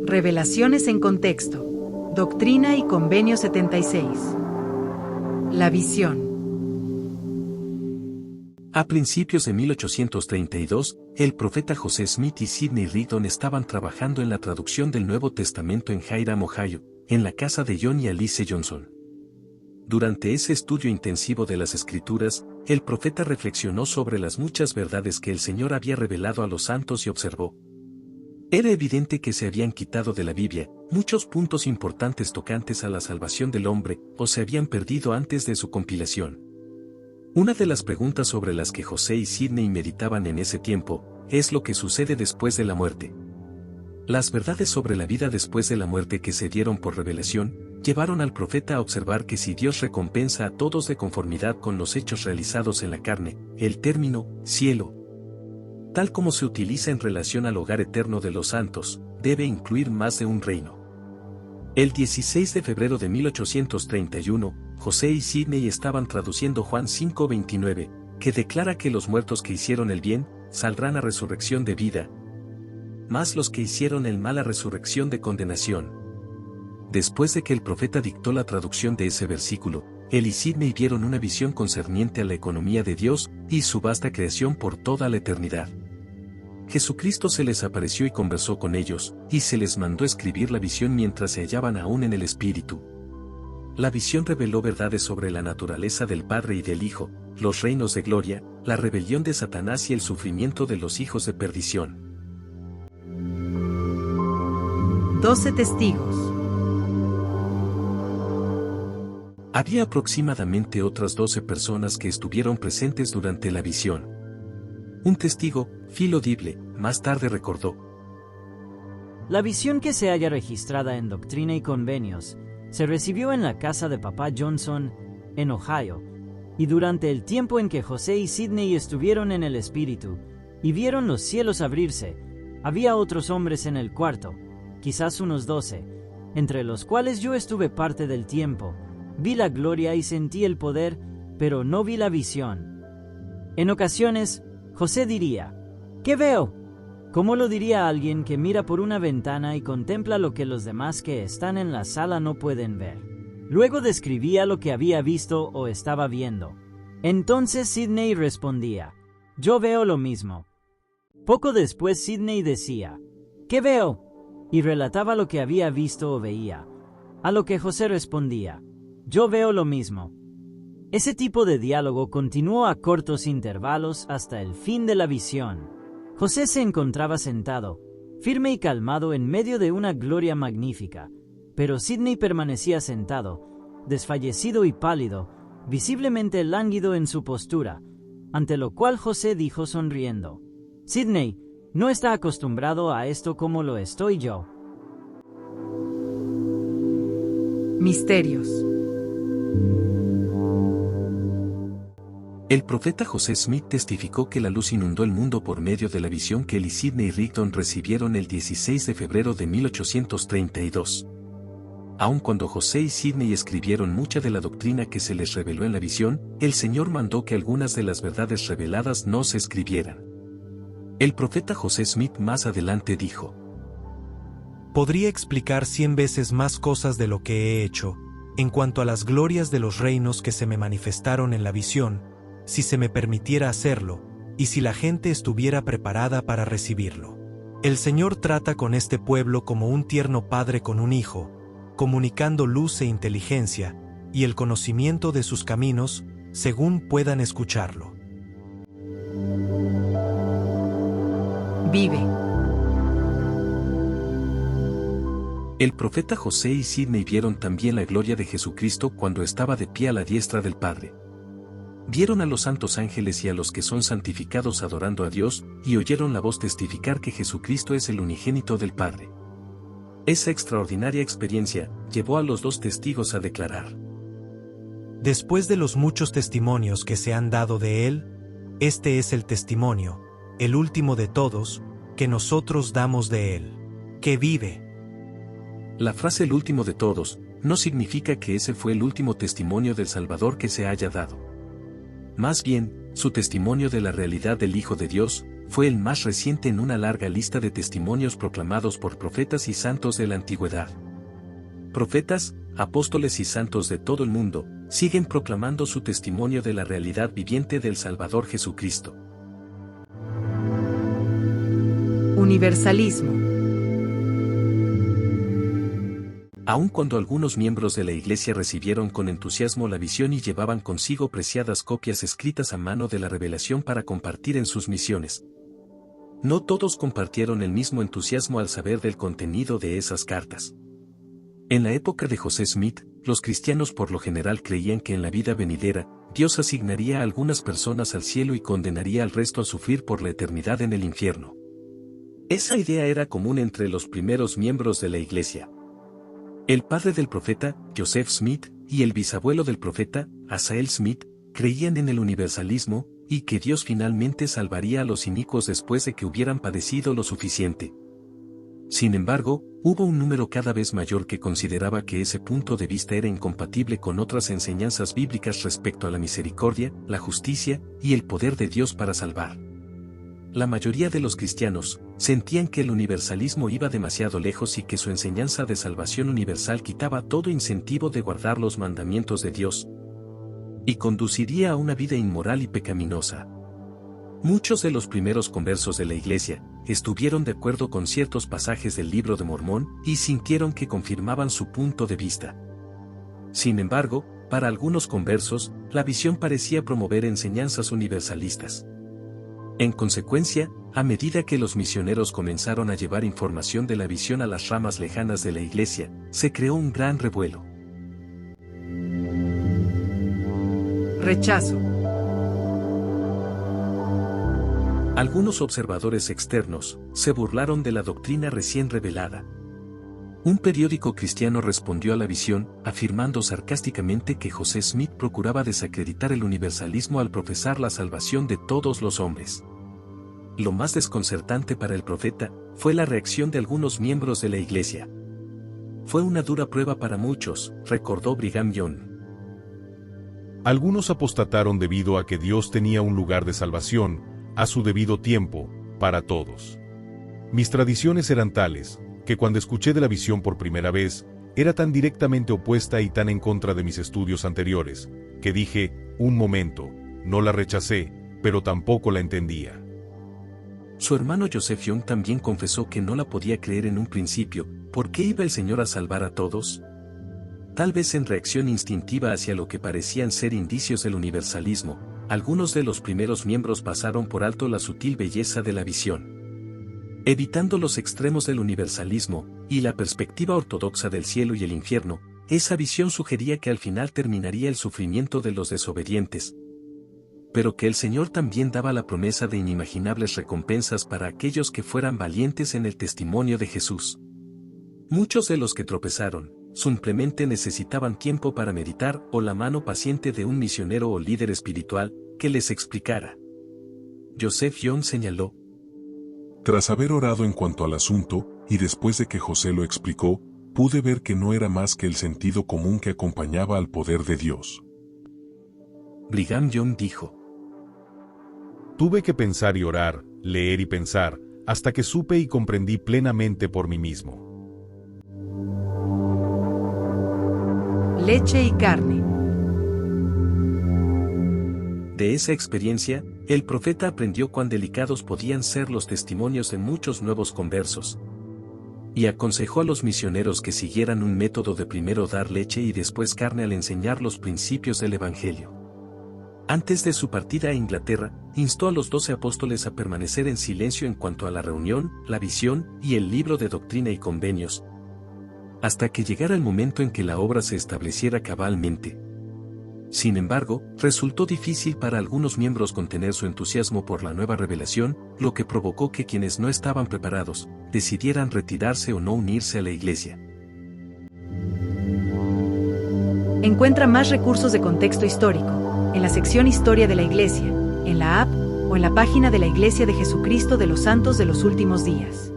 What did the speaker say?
Revelaciones en contexto. Doctrina y Convenio 76. La visión. A principios de 1832, el profeta José Smith y Sidney Rigdon estaban trabajando en la traducción del Nuevo Testamento en Hiram, Ohio, en la casa de John y Alice Johnson. Durante ese estudio intensivo de las Escrituras, el profeta reflexionó sobre las muchas verdades que el Señor había revelado a los santos y observó. Era evidente que se habían quitado de la Biblia muchos puntos importantes tocantes a la salvación del hombre, o se habían perdido antes de su compilación. Una de las preguntas sobre las que José y Sidney meditaban en ese tiempo, es lo que sucede después de la muerte. Las verdades sobre la vida después de la muerte que se dieron por revelación, llevaron al profeta a observar que si Dios recompensa a todos de conformidad con los hechos realizados en la carne, el término, cielo, tal como se utiliza en relación al hogar eterno de los santos, debe incluir más de un reino. El 16 de febrero de 1831, José y Sidney estaban traduciendo Juan 5:29, que declara que los muertos que hicieron el bien, saldrán a resurrección de vida, más los que hicieron el mal a resurrección de condenación. Después de que el profeta dictó la traducción de ese versículo, él y Sidney vieron una visión concerniente a la economía de Dios y su vasta creación por toda la eternidad. Jesucristo se les apareció y conversó con ellos, y se les mandó escribir la visión mientras se hallaban aún en el Espíritu. La visión reveló verdades sobre la naturaleza del Padre y del Hijo, los reinos de gloria, la rebelión de Satanás y el sufrimiento de los hijos de perdición. 12 testigos. Había aproximadamente otras 12 personas que estuvieron presentes durante la visión. Un testigo, Phil Odible, más tarde recordó: la visión que se halla registrada en Doctrina y Convenios se recibió en la casa de Papá Johnson, en Ohio, y durante el tiempo en que José y Sidney estuvieron en el Espíritu, y vieron los cielos abrirse, había otros hombres en el cuarto, quizás unos 12, entre los cuales yo estuve parte del tiempo. Vi la gloria y sentí el poder, pero no vi la visión. En ocasiones, José diría: ¿qué veo? ¿Cómo lo diría alguien que mira por una ventana y contempla lo que los demás que están en la sala no pueden ver? Luego describía lo que había visto o estaba viendo. Entonces Sidney respondía: yo veo lo mismo. Poco después Sidney decía: ¿qué veo? Y relataba lo que había visto o veía. A lo que José respondía: yo veo lo mismo. Ese tipo de diálogo continuó a cortos intervalos hasta el fin de la visión. José se encontraba sentado, firme y calmado en medio de una gloria magnífica, pero Sidney permanecía sentado, desfallecido y pálido, visiblemente lánguido en su postura, ante lo cual José dijo sonriendo: Sidney no está acostumbrado a esto como lo estoy yo. Misterios. El profeta José Smith testificó que la luz inundó el mundo por medio de la visión que él y Sidney Rigdon recibieron el 16 de febrero de 1832. Aun cuando José y Sidney escribieron mucha de la doctrina que se les reveló en la visión, el Señor mandó que algunas de las verdades reveladas no se escribieran. El profeta José Smith más adelante dijo: podría explicar 100 veces más cosas de lo que he hecho, en cuanto a las glorias de los reinos que se me manifestaron en la visión, si se me permitiera hacerlo, y si la gente estuviera preparada para recibirlo. El Señor trata con este pueblo como un tierno padre con un hijo, comunicando luz e inteligencia, y el conocimiento de sus caminos, según puedan escucharlo. Vive. El profeta José y Sidney vieron también la gloria de Jesucristo cuando estaba de pie a la diestra del Padre. Vieron a los santos ángeles y a los que son santificados adorando a Dios, y oyeron la voz testificar que Jesucristo es el unigénito del Padre. Esa extraordinaria experiencia llevó a los dos testigos a declarar: después de los muchos testimonios que se han dado de él, este es el testimonio, el último de todos, que nosotros damos de él, que vive. La frase "el último de todos" no significa que ese fue el último testimonio del Salvador que se haya dado. Más bien, su testimonio de la realidad del Hijo de Dios fue el más reciente en una larga lista de testimonios proclamados por profetas y santos de la antigüedad. Profetas, apóstoles y santos de todo el mundo, siguen proclamando su testimonio de la realidad viviente del Salvador Jesucristo. Universalismo. Aun cuando algunos miembros de la Iglesia recibieron con entusiasmo la visión y llevaban consigo preciadas copias escritas a mano de la revelación para compartir en sus misiones, no todos compartieron el mismo entusiasmo al saber del contenido de esas cartas. En la época de José Smith, los cristianos por lo general creían que en la vida venidera, Dios asignaría a algunas personas al cielo y condenaría al resto a sufrir por la eternidad en el infierno. Esa idea era común entre los primeros miembros de la Iglesia. El padre del profeta, Joseph Smith, y el bisabuelo del profeta, Asael Smith, creían en el universalismo, y que Dios finalmente salvaría a los inicuos después de que hubieran padecido lo suficiente. Sin embargo, hubo un número cada vez mayor que consideraba que ese punto de vista era incompatible con otras enseñanzas bíblicas respecto a la misericordia, la justicia y el poder de Dios para salvar. La mayoría de los cristianos sentían que el universalismo iba demasiado lejos y que su enseñanza de salvación universal quitaba todo incentivo de guardar los mandamientos de Dios y conduciría a una vida inmoral y pecaminosa. Muchos de los primeros conversos de la Iglesia estuvieron de acuerdo con ciertos pasajes del Libro de Mormón y sintieron que confirmaban su punto de vista. Sin embargo, para algunos conversos, la visión parecía promover enseñanzas universalistas. En consecuencia, a medida que los misioneros comenzaron a llevar información de la visión a las ramas lejanas de la Iglesia, se creó un gran revuelo. Rechazo. Algunos observadores externos se burlaron de la doctrina recién revelada. Un periódico cristiano respondió a la visión, afirmando sarcásticamente que José Smith procuraba desacreditar el universalismo al profesar la salvación de todos los hombres. Lo más desconcertante para el profeta fue la reacción de algunos miembros de la Iglesia. Fue una dura prueba para muchos, recordó Brigham Young. Algunos apostataron debido a que Dios tenía un lugar de salvación, a su debido tiempo, para todos. Mis tradiciones eran tales, que cuando escuché de la visión por primera vez, era tan directamente opuesta y tan en contra de mis estudios anteriores, que dije, un momento, no la rechacé, pero tampoco la entendía. Su hermano Joseph Young también confesó que no la podía creer en un principio. ¿Por qué iba el Señor a salvar a todos? Tal vez en reacción instintiva hacia lo que parecían ser indicios del universalismo, algunos de los primeros miembros pasaron por alto la sutil belleza de la visión. Evitando los extremos del universalismo y la perspectiva ortodoxa del cielo y el infierno, esa visión sugería que al final terminaría el sufrimiento de los desobedientes, pero que el Señor también daba la promesa de inimaginables recompensas para aquellos que fueran valientes en el testimonio de Jesús. Muchos de los que tropezaron simplemente necesitaban tiempo para meditar o la mano paciente de un misionero o líder espiritual que les explicara. Joseph Young señaló: tras haber orado en cuanto al asunto, y después de que José lo explicó, pude ver que no era más que el sentido común que acompañaba al poder de Dios. Brigham Young dijo: tuve que pensar y orar, leer y pensar, hasta que supe y comprendí plenamente por mí mismo. Leche y carne. De esa experiencia, el profeta aprendió cuán delicados podían ser los testimonios de muchos nuevos conversos, y aconsejó a los misioneros que siguieran un método de primero dar leche y después carne al enseñar los principios del Evangelio. Antes de su partida a Inglaterra, instó a los 12 apóstoles a permanecer en silencio en cuanto a la reunión, la visión y el libro de Doctrina y Convenios, hasta que llegara el momento en que la obra se estableciera cabalmente. Sin embargo, resultó difícil para algunos miembros contener su entusiasmo por la nueva revelación, lo que provocó que quienes no estaban preparados decidieran retirarse o no unirse a la Iglesia. Encuentra más recursos de contexto histórico en la sección Historia de la Iglesia, en la app o en la página de la Iglesia de Jesucristo de los Santos de los Últimos Días.